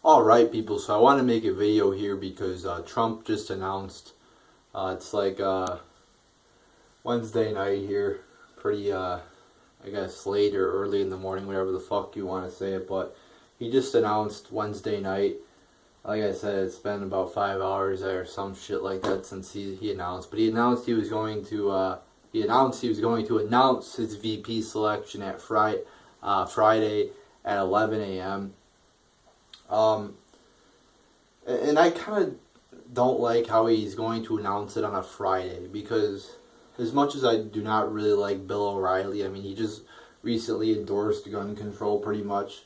Alright, people, so I want to make a video here because Trump just announced, it's like Wednesday night here, pretty, I guess, late or early in the morning, whatever the fuck you want to say it, but he just announced Wednesday night. Like I said, it's been about 5 hours or some shit like that since he announced, but he announced he was going to, announce his VP selection at Friday at 11 a.m. And I kind of don't like how he's going to announce it on a Friday because as much as I do not really like Bill O'Reilly, I mean, he just recently endorsed gun control pretty much.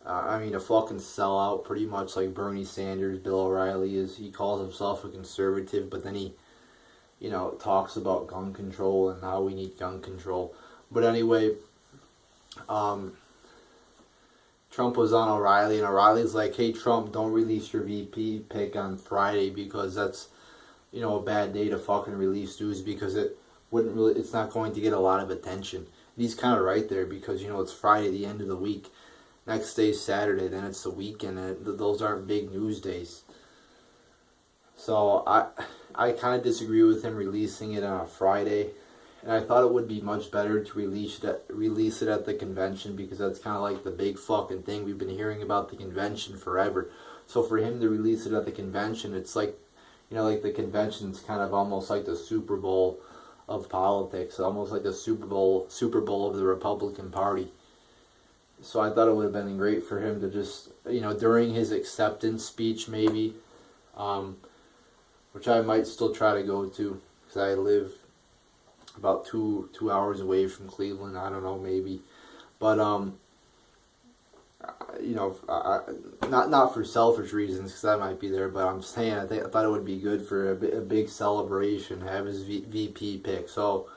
I mean, a fucking sellout pretty much like Bernie Sanders. Bill O'Reilly is, he calls himself a conservative, but then he, talks about gun control and how we need gun control. But anyway, Trump was on O'Reilly, and O'Reilly's like, hey, Trump, don't release your VP pick on Friday because that's, a bad day to fucking release news because it's not going to get a lot of attention. And he's kind of right there because, it's Friday, the end of the week. Next day's Saturday, then it's the weekend, and those aren't big news days. So I kind of disagree with him releasing it on a Friday. And I thought it would be much better to release it at the convention because that's kind of like the big fucking thing. We've been hearing about the convention forever. So for him to release it at the convention, it's like, like the convention's kind of almost like the Super Bowl of politics, almost like the Super Bowl of the Republican Party. So I thought it would have been great for him to just, during his acceptance speech maybe, which I might still try to go to because I live about two hours away from Cleveland. I don't know, maybe, but not for selfish reasons because I might be there. But I'm saying I thought it would be good for a big celebration, have his VP pick. So,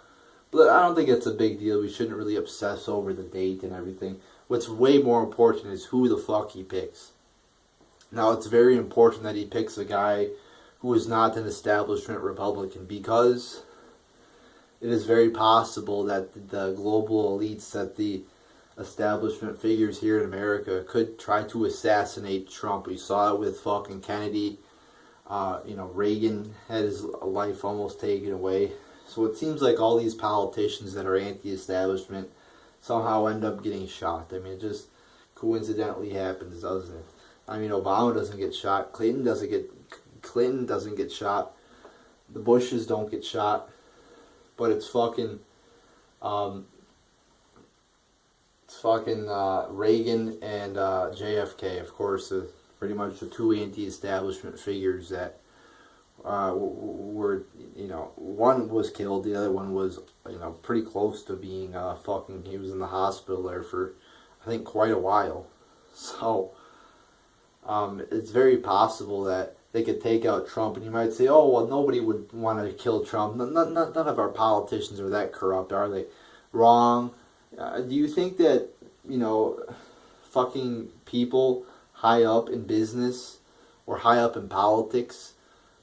but I don't think it's a big deal. We shouldn't really obsess over the date and everything. What's way more important is who the fuck he picks. Now, it's very important that he picks a guy who is not an establishment Republican because it is very possible that the global elites, that the establishment figures here in America could try to assassinate Trump. We saw it with fucking Kennedy. Reagan had his life almost taken away. So it seems like all these politicians that are anti-establishment somehow end up getting shot. I mean, it just coincidentally happens, doesn't it? I mean, Obama doesn't get shot. Clinton doesn't get shot. The Bushes don't get shot. But it's fucking Reagan and JFK, of course, pretty much the two anti-establishment figures that were, one was killed, the other one was, pretty close to being he was in the hospital there for, I think, quite a while. So, it's very possible that they could take out Trump, and you might say, oh, well, nobody would want to kill Trump. None of our politicians are that corrupt, are they? Wrong. Do you think that, fucking people high up in business or high up in politics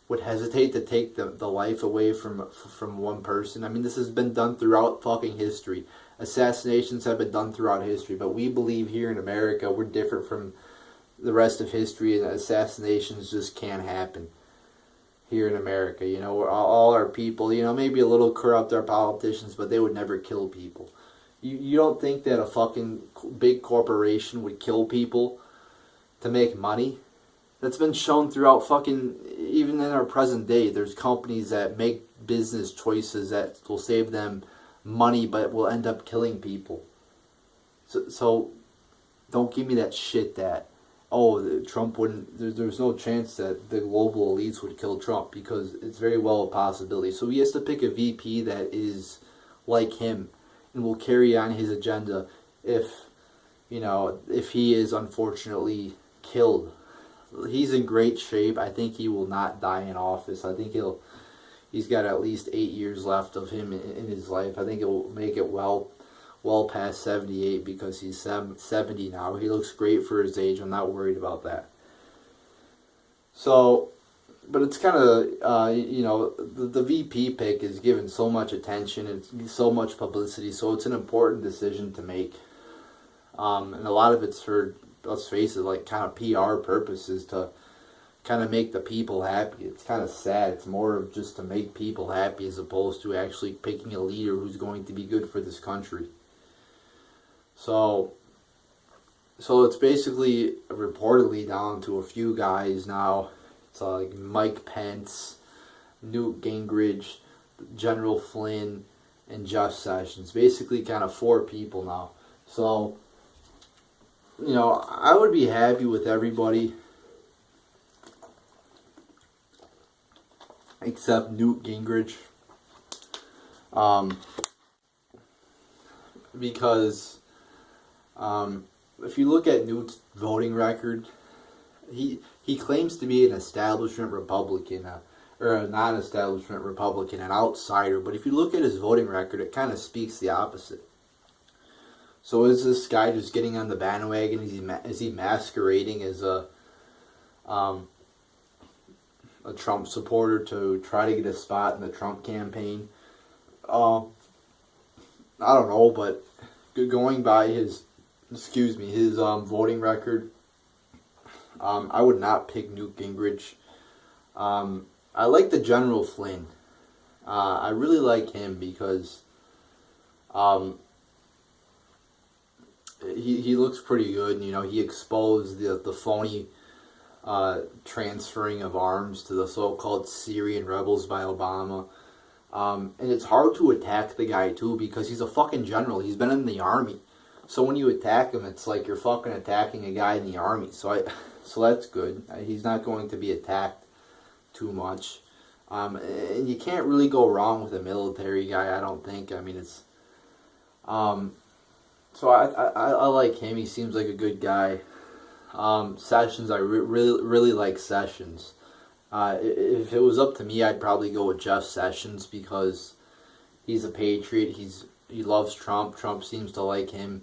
would hesitate to take the life away from one person? I mean, this has been done throughout fucking history. Assassinations have been done throughout history, but we believe here in America we're different from the rest of history, and assassinations just can't happen here in America. We're all our people, maybe a little corrupt, our politicians, but they would never kill people. You don't think that a fucking big corporation would kill people to make money? That's been shown throughout fucking, even in our present day, there's companies that make business choices that will save them money but will end up killing people. So don't give me that shit that, oh, Trump wouldn't, there's no chance that the global elites would kill Trump, because it's very well a possibility. So he has to pick a VP that is like him and will carry on his agenda if he is unfortunately killed. He's in great shape. I think he will not die in office. I think he's got at least 8 years left of him in his life. I think it will make it well past 78 because he's 70 now. He looks great for his age. I'm not worried about that. So, but it's kind of, the VP pick is given so much attention and so much publicity, so it's an important decision to make. And a lot of it's for let's face it, like kind of PR purposes to kind of make the people happy. It's kind of sad. It's more of just to make people happy as opposed to actually picking a leader who's going to be good for this country. So it's basically reportedly down to a few guys now. It's like Mike Pence, Newt Gingrich, General Flynn, and Jeff Sessions. Basically kind of 4 people now. So, I would be happy with everybody except Newt Gingrich. Because if you look at Newt's voting record, he claims to be an establishment Republican, or a non-establishment Republican, an outsider. But if you look at his voting record, it kind of speaks the opposite. So is this guy just getting on the bandwagon? Is he masquerading as a Trump supporter to try to get a spot in the Trump campaign? I don't know, but going by his voting record, I would not pick Newt Gingrich. I like the General Flynn. I really like him because he looks pretty good. He exposed the phony transferring of arms to the so-called Syrian rebels by Obama. And it's hard to attack the guy too because he's a fucking general. He's been in the army. So when you attack him, it's like you're fucking attacking a guy in the army. So that's good. He's not going to be attacked too much. And you can't really go wrong with a military guy, I don't think. I mean, it's... So I like him. He seems like a good guy. Sessions, I really like Sessions. If it was up to me, I'd probably go with Jeff Sessions because he's a patriot. He loves Trump. Trump seems to like him.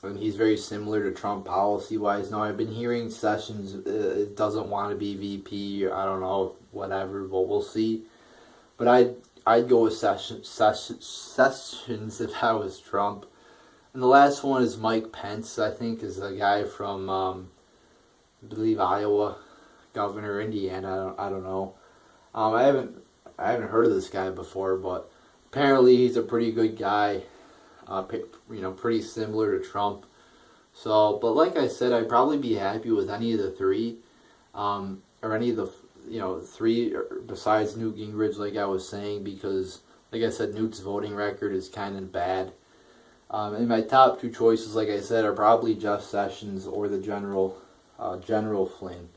And he's very similar to Trump policy-wise. Now, I've been hearing Sessions doesn't want to be VP. I don't know, whatever, but we'll see. But I'd go with Sessions if I was Trump. And the last one is Mike Pence, I think, is a guy from, I believe, Iowa, Governor, Indiana. I don't know. I haven't heard of this guy before, but apparently he's a pretty good guy. Pretty similar to Trump. So, but like I said, I'd probably be happy with any of the 3, or any of the 3 besides Newt Gingrich, like I was saying, because, like I said, Newt's voting record is kind of bad. And my top 2 choices, like I said, are probably Jeff Sessions or the General Flynn.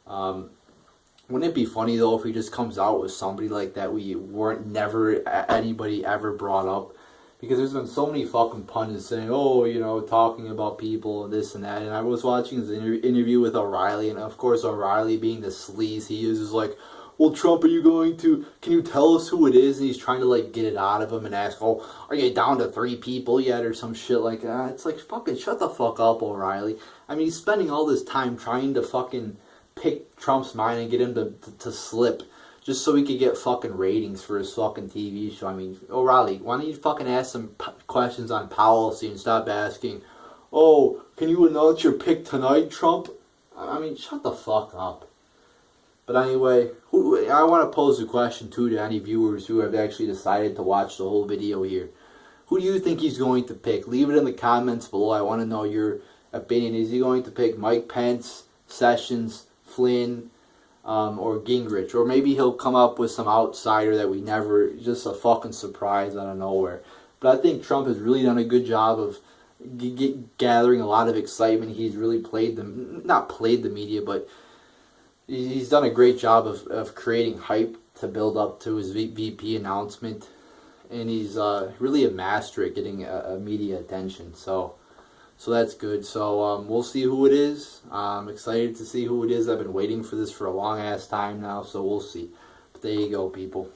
Wouldn't it be funny though if he just comes out with somebody like that anybody ever brought up? Because there's been so many fucking pundits saying, talking about people and this and that. And I was watching his interview with O'Reilly, and of course O'Reilly, being the sleaze he is like, well, Trump, can you tell us who it is? And he's trying to get it out of him and ask, are you down to 3 people yet or some shit like that? It's like, fucking shut the fuck up, O'Reilly. I mean, he's spending all this time trying to fucking pick Trump's mind and get him to slip, just so he could get fucking ratings for his fucking TV show. I mean, O'Reilly, why don't you fucking ask some questions on policy and stop asking, can you announce your pick tonight, Trump? I mean, shut the fuck up. But anyway, I want to pose a question too to any viewers who have actually decided to watch the whole video here. Who do you think he's going to pick? Leave it in the comments below. I want to know your opinion. Is he going to pick Mike Pence, Sessions, Flynn, or Gingrich? Or maybe he'll come up with some outsider that we never, just a fucking surprise out of nowhere. But I think Trump has really done a good job of gathering a lot of excitement. He's really not played the media, but he's done a great job of creating hype to build up to his VP announcement. And he's really a master at getting media attention. So that's good. So we'll see who it is. I'm excited to see who it is. I've been waiting for this for a long ass time now, so we'll see. But there you go, people.